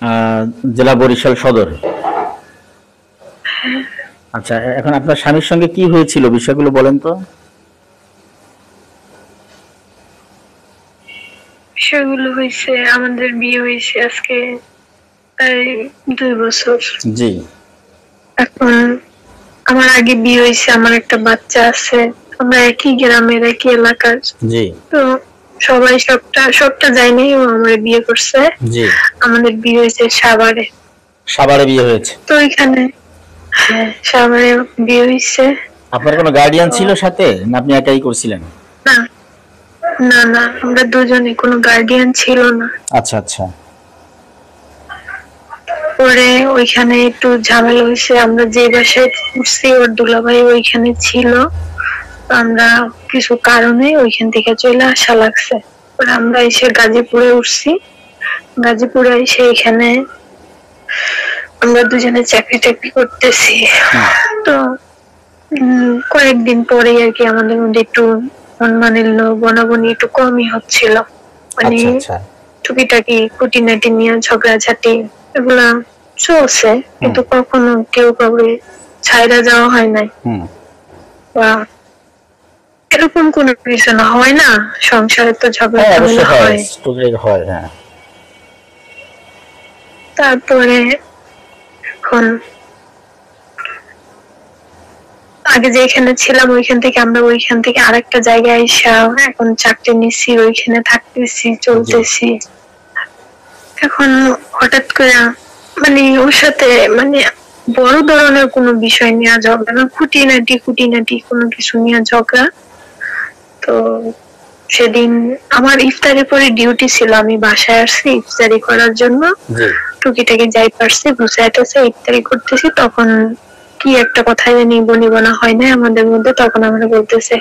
আহ, জেলা বরিশাল সদর। আচ্ছা, এখন আপনার স্বামীর সঙ্গে কি হয়েছিল বিষয়গুলো বলেন তো। সেগুলো হয়েছে, আমাদের বিয়ে হয়েছে আজকে প্রায় 2 বছর। জি এখন আমার আগে বিয়ে হয়েছে, আমার একটা বাচ্চা আছে, আমরা একই গ্রামের একই এলাকার। জি তো সবাই সবটা সবটা যায়নি, ও আমার বিয়ে করছে। জি। আমাদের বিয়ে হয়েছে সাভারে। সাভারে বিয়ে হয়েছে। তো এখানে, হ্যাঁ, সাভারে বিয়ে হয়েছে। আপনার কোনো গার্ডিয়ান তো ছিল সাথে, না আপনি একাই করছিলেন? না, না, না, আমরা দুজনে, কোনো গার্ডিয়ান ছিল না। আচ্ছা আচ্ছা। পরে ওইখানে একটু ঝামেলা হয়েছে, আমরা যে বাসায় উঠছি ওর দুলাভাই ওইখানে ছিল। আমরা কিছু কারণে ওইখান থেকে চলে আসা লাগছে। পরে আমরা এসে গাজীপুরে উঠছি। গাজীপুরে এসে এখানে আমরা দুজনে চাকরি টাকরি করতেছি। তো কয়েকদিন পরে আর কি আমাদের মধ্যে একটু মনমালিন্য বনাবনি একটু কমই হচ্ছিল, মানে আচ্ছা আচ্ছা। টুকিটাকি খুঁটিনাটি নিয়ে ঝগড়াঝাটি এগুলা চলছে, কিন্তু কখনো কেউ কাউকে ছাইরা যাওয়া হয় নাই বা এরকম কোন কিছু না, হয় না সংসারে তো ঝগড়া ঝামেলা হয়। হয়, হ্যাঁ। তারপরে এখন আগে যেখানে ছিলাম ওইখান থেকে আমরা ওইখান থেকে আরেকটা জায়গায় এসে এখন চাকরি নিচ্ছি, ওইখানে থাকতেছি, চলতেছি। এখন হঠাৎ করে মানে ওর সাথে মানে বড় ধরনের কোনো বিষয় নিয়ে ঝগড়া না, খুঁটিনাটি কোনো কিছু নিয়ে ঝগড়া। তো সেদিন আমার ইফতারের পরে ডিউটি ছিল, আমি বাসায় আসছি ইফতারি করার জন্য। টুকিটাকি যাই পারছি গুছাইতেছে, ইফতারি করতেছি, তখন কি একটা কথা জানি বনিবনা হয় না আমাদের মধ্যে। তখন আমরা বলতেছে,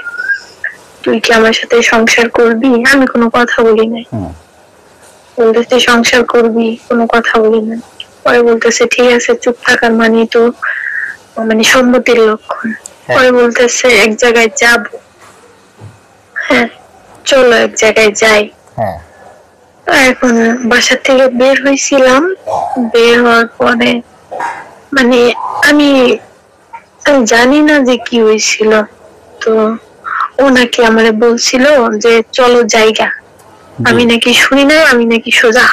তুই কি আমার সাথে সংসার করবি? আমি কোনো কথা বলি নাই। বলতেছে সংসার করবি, কোনো কথা বলি না। পরে বলতেছে ঠিক আছে, চুপ থাকার মানে তো মানে সম্মতির লক্ষণ। পরে বলতেছে এক জায়গায় যাব, হ্যাঁ চলো এক জায়গায় যাই। এখন বাসা থেকে বের হয়েছিলাম, বের হওয়ার পরে মানে আমি জানি না যে কি হয়েছিল। তো ও নাকি আমারে বলছিল যে চলো জায়গা, আমি নাকি শুনি না, আমি নাকি সোজা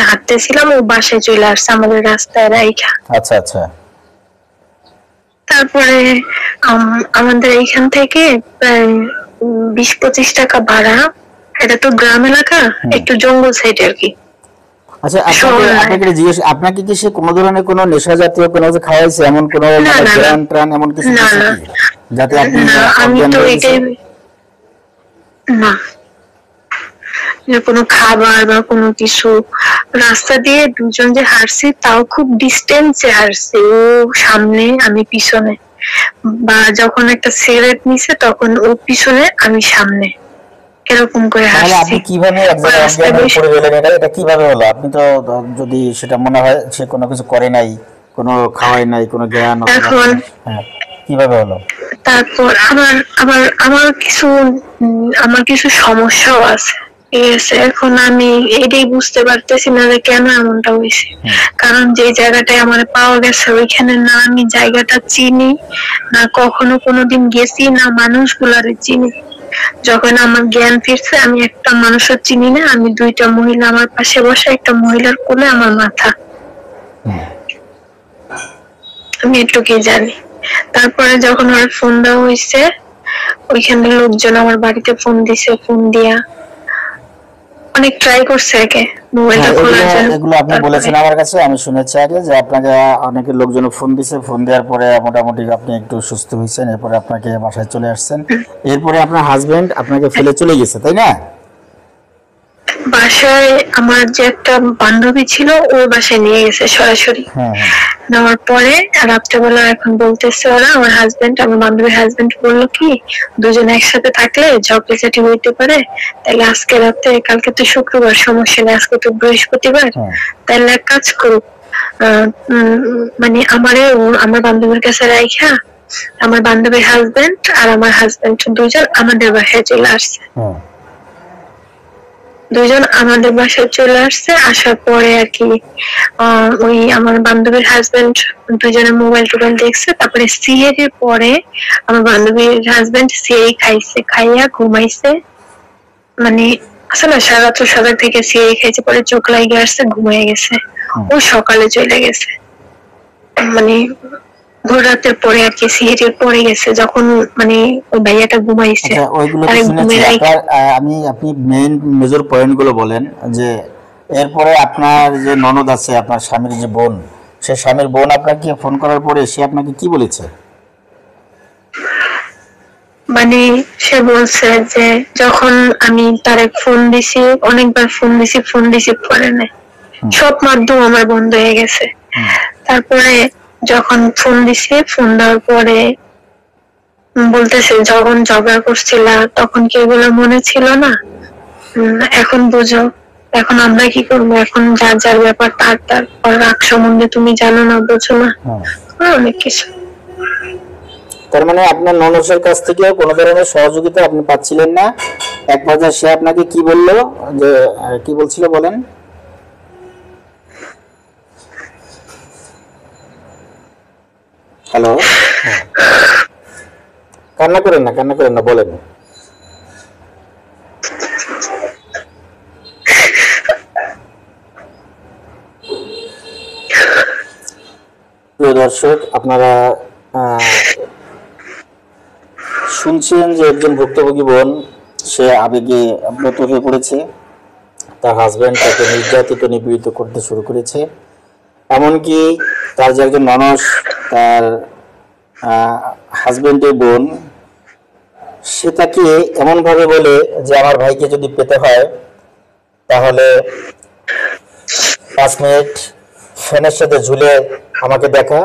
হাঁটতেছিলাম, ও বাসায় চলে আসছে আমাদের রাস্তায় রাইখা। আচ্ছা আচ্ছা। তারপরে আমাদের এইখান থেকে প্রায় 20-25 টাকা ভাড়া, এটা তো গ্রাম এলাকা, একটু জঙ্গল সাইড আর কি। আচ্ছা, আপনাকে জিজ্ঞেস, আপনাকে কি সে কোনো ধরনের কোনো নেশা জাতীয় কোনো কিছু খাওয়াইছে, এমন কোনো জ্ঞান ট্রান এমন কিছু যাতে আপনি আমি তো এটাই না, কোনো খাবার বা কোনো কিছু, রাস্তা দিয়ে দুজন যে হাঁটছি তাও খুব ডিস্টেন্সে হাঁটছি, ও সামনে আমি পিছনে, বা যখন একটা সিগারেট নিছে তখন ও পিছনে আমি সামনে, এরকম করে হাঁটছি। আপনি কিভাবে এক জায়গায় পড়ে গেলেন? এটা কিভাবে হলো? আপনি তো যদি সেটা মনে হয় সে কোনো কিছু করে নাই, কোনো খাওয়াই নাই, কোনো জ্ঞান, এখন কিভাবে হলো? তারপর আমার কিছু সমস্যাও আছে, ঠিক আছে? এখন আমি এটাই বুঝতে পারতেছি না যে কেন এমনটা হয়েছে। কারণ যে জায়গাটায় আমার পাওয়া গেছে ওইখানে না আমি জায়গাটা চিনি, না কখনো কোনোদিন গেছি, না মানুষগুলারে চিনি। যখন আমার জ্ঞান ফিরছে আমি একটা মানুষও চিনি না, আমি 2টা মহিলা আমার পাশে বসে, একটা মহিলার কোলে আমার মাথা, আমি এটুকুই জানি। তারপরে যখন আমার ফোন দেওয়া হয়েছে, ওইখানে লোকজন আমার বাড়িতে ফোন দিছে, ফোন দিয়া অনেক ট্রাই করছে আগে মোবাইলটা খোলার জন্য। এগুলো আপনি বলেছেন আমার কাছে, আমি শুনেছি আগে যে আপনাকে অনেকে লোকজন ফোন দিছে, ফোন দেওয়ার পরে মোটামুটি আপনি একটু সুস্থ হয়েছেন, এরপরে আপনাকে বাসায় চলে আসছেন, এরপরে আপনার হাজবেন্ড আপনাকে ফেলে চলে গেছে, তাই না? বাসায় আমার যে একটা বান্ধবী ছিল ওর বাসায় নিয়ে গেছে সরাসরি। নেওয়ার পরে রাত্রেবেলা এখন বলতেছে ওরা, আমার হাজবেন্ড, আমার বান্ধবীর হাজবেন্ড বললো কি, দুজন একসাথে থাকলে ঝগড়াঝাটি হইতে পারে, তাহলে আজকে রাতে, কালকে তো শুক্রবার, সমস্যা নেই, আজকে তো বৃহস্পতিবার, তাহলে এক কাজ করুক, মানে আমার বান্ধবীর কাছে রাইখা আমার বান্ধবীর হাজবেন্ড আর আমার হাজবেন্ড দুজন আমাদের বাসায় চলে আসছে। দুইজন আমাদের বাসায় চলে আসছে, আসার পরে আর কি ওই আমার বান্ধবীর হাজবেন্ড দুইজনে মোবাইল টোবাইল দেখছে, তারপরে সিএর পরে আমার বান্ধবীর হাজবেন্ড সিএ খাইছে, খাইয়া ঘুমাইছে, মানে আসলে সারা রাত সজাগ থেকে সিএ খাইছে, পরে চোখ লাগিয়ে আসছে, ঘুমিয়ে গেছে। ও সকালে চলে গেছে, মানে ভোর রাতের পরে আর কি, সিএর পরে গেছে যখন মানে ওই ভাইয়াটা ঘুমাইছে। আচ্ছা, ওইগুলো তো শুনেছি। আপনি মেইন মেজর পয়েন্ট গুলো বলেন যে এরপরে আপনার যে ননদ আছে, আপনার স্বামীর যে বোন, সে স্বামীর বোন আপনাকে ফোন করার পরে সে আপনাকে কি বলেছে? মানে সে বলছে যে যখন আমি তারে ফোন দিছি, অনেকবার ফোন দিছি, ফোন রিসিভ করে নাই, সব মাধ্যম আমার বন্ধ হয়ে গেছে। তারপরে যখন ফোন দিছি, ফোন দেওয়ার পরে বলতেছে যখন ঝগড়া করছিল তখন কি এগুলো মনে ছিল না, এখন বুঝো, এখন আমরা কি করবো, এখন যার যার ব্যাপার তার তার, রাগ সম্বন্ধে তুমি জানো না, বোঝো না, অনেক কিছু। তার মানে আপনার ননদের কাছ থেকে কোনো ধরনের সহযোগিতা আপনি পাচ্ছিলেন না। এক পর্যায়ে সে আপনাকে কি বললো, যে কি বলছিল বলেন? হ্যালো, কান্না করেন না, কান্না করেন না, বলেন। প্রিয় দর্শক, আপনারা শুনছেন যে একজন ভুক্তভোগী বোন, সে আবেগে আপ্লুত হয়ে পড়েছে, তার হাজবেন্ড তাকে নির্যাতিত নিপীড়িত করতে শুরু করেছে। এমনকি তার যে একজন ননদ, তার হাজবেন্ডের বোন, সে তাকে এমনভাবে বলে যে আমার ভাইকে যদি পেতে হয় তাহলে 5 মিনিট ফ্যানের সাথে ঝুলে আমাকে দেখা,